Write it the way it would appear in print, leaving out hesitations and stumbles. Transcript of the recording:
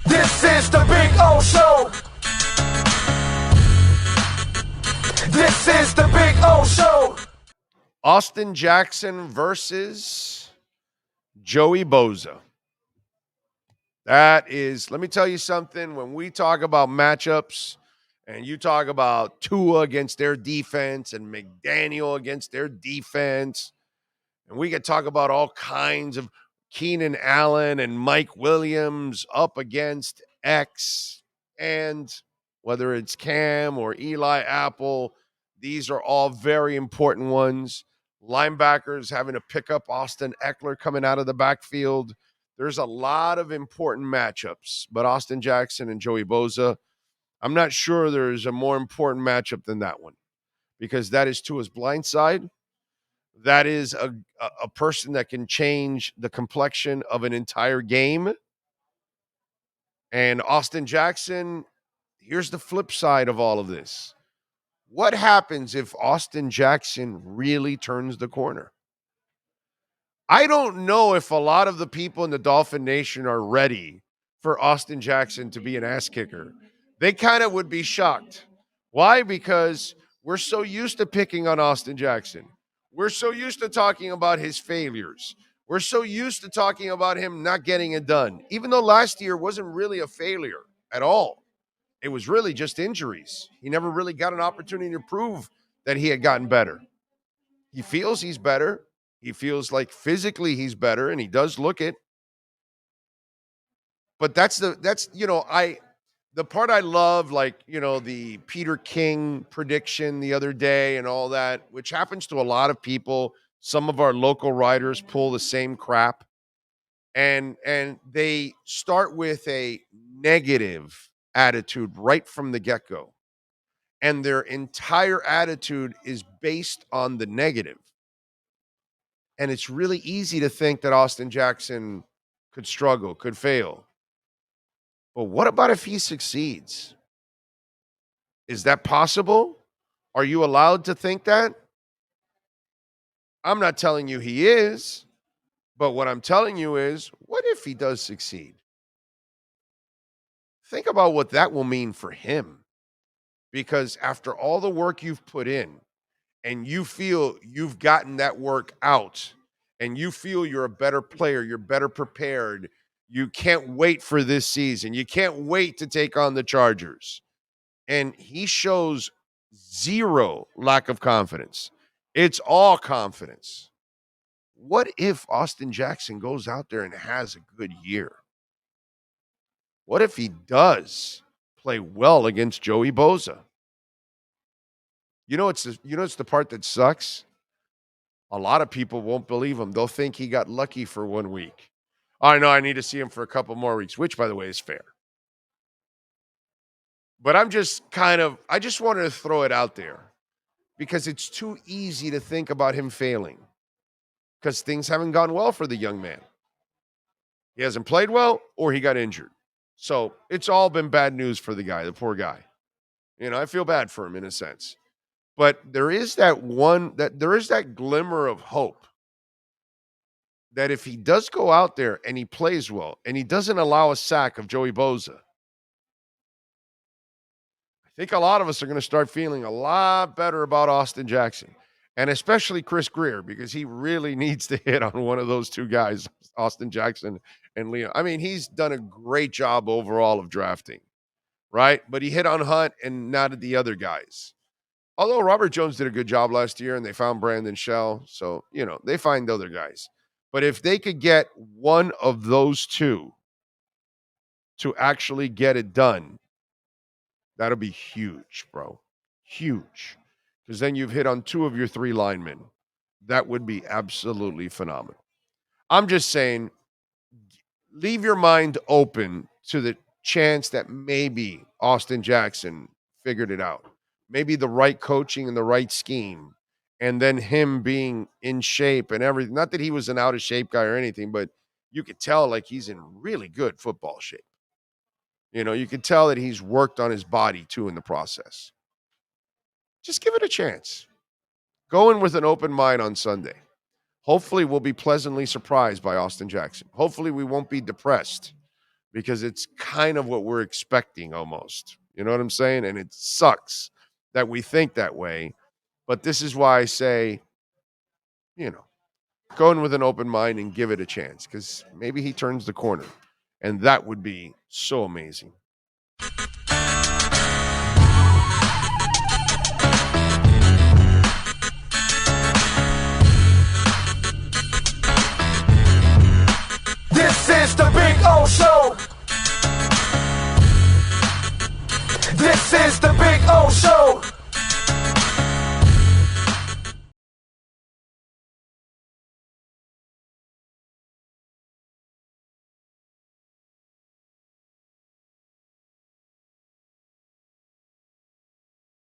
This is the Big O Show. This is the Big O Show. Austin Jackson versus Joey Bosa. That is, let me tell you something. When we talk about matchups and you talk about Tua against their defense and McDaniel against their defense, and we could talk about all kinds of Keenan Allen and Mike Williams up against X, and whether it's Cam or Eli Apple, these are all very important ones. Linebackers having to pick up Austin Eckler coming out of the backfield. There's a lot of important matchups, but Austin Jackson and Joey Bosa, I'm not sure there's a more important matchup than that one, because that is Tua's blind side. That is a person that can change the complexion of an entire game. And Austin Jackson, here's the flip side of all of this. What happens if Austin Jackson really turns the corner? I don't know if a lot of the people in the Dolphin Nation are ready for Austin Jackson to be an ass kicker. They kind of would be shocked. Why? Because we're so used to picking on Austin Jackson. We're so used to talking about his failures. We're so used to talking about him not getting it done, even though last year wasn't really a failure at all. It was really just injuries. He never really got an opportunity to prove that he had gotten better. He feels he's better. He feels like physically he's better, and he does look it. But that's the part I love, like, the Peter King prediction the other day and all that, which happens to a lot of people. Some of our local writers pull the same crap, and they start with a negative attitude right from the get-go. And their entire attitude is based on the negative. And it's really easy to think that Austin Jackson could struggle, could fail. But what about if he succeeds? Is that possible? Are you allowed to think that? I'm not telling you he is, but what I'm telling you is, what if he does succeed? Think about what that will mean for him. Because after all the work you've put in, and you feel you've gotten that work out, and you feel you're a better player, you're better prepared, you can't wait for this season, you can't wait to take on the Chargers, and he shows zero lack of confidence. It's all confidence. What if Austin Jackson goes out there and has a good year? What if he does play well against Joey Bosa? It's the part that sucks. A lot of people won't believe him. They'll think he got lucky for 1 week. I know I need to see him for a couple more weeks, which, by the way, is fair. But I just wanted to throw it out there because it's too easy to think about him failing because things haven't gone well for the young man. He hasn't played well or he got injured. So it's all been bad news for the guy, the poor guy. I feel bad for him in a sense. But there is that glimmer of hope that if he does go out there and he plays well and he doesn't allow a sack of Joey Bosa, I think a lot of us are going to start feeling a lot better about Austin Jackson, and especially Chris Greer, because he really needs to hit on one of those two guys, Austin Jackson and Leo. I mean, he's done a great job overall of drafting, right? But he hit on Hunt and not the other guys. Although Robert Jones did a good job last year and they found Brandon Shell. So, they find other guys. But if they could get one of those two to actually get it done, that'll be huge, bro. Huge. Because then you've hit on two of your three linemen. That would be absolutely phenomenal. I'm just saying, leave your mind open to the chance that maybe Austin Jackson figured it out. Maybe the right coaching and the right scheme, and then him being in shape and everything. Not that he was an out of shape guy or anything, but you could tell like he's in really good football shape. You could tell that he's worked on his body too in the process. Just give it a chance. Go in with an open mind on Sunday. Hopefully we'll be pleasantly surprised by Austin Jackson. Hopefully we won't be depressed because it's kind of what we're expecting almost. You know what I'm saying? And it sucks that we think that way. But this is why I say, you know, go in with an open mind and give it a chance, because maybe he turns the corner. And that would be so amazing.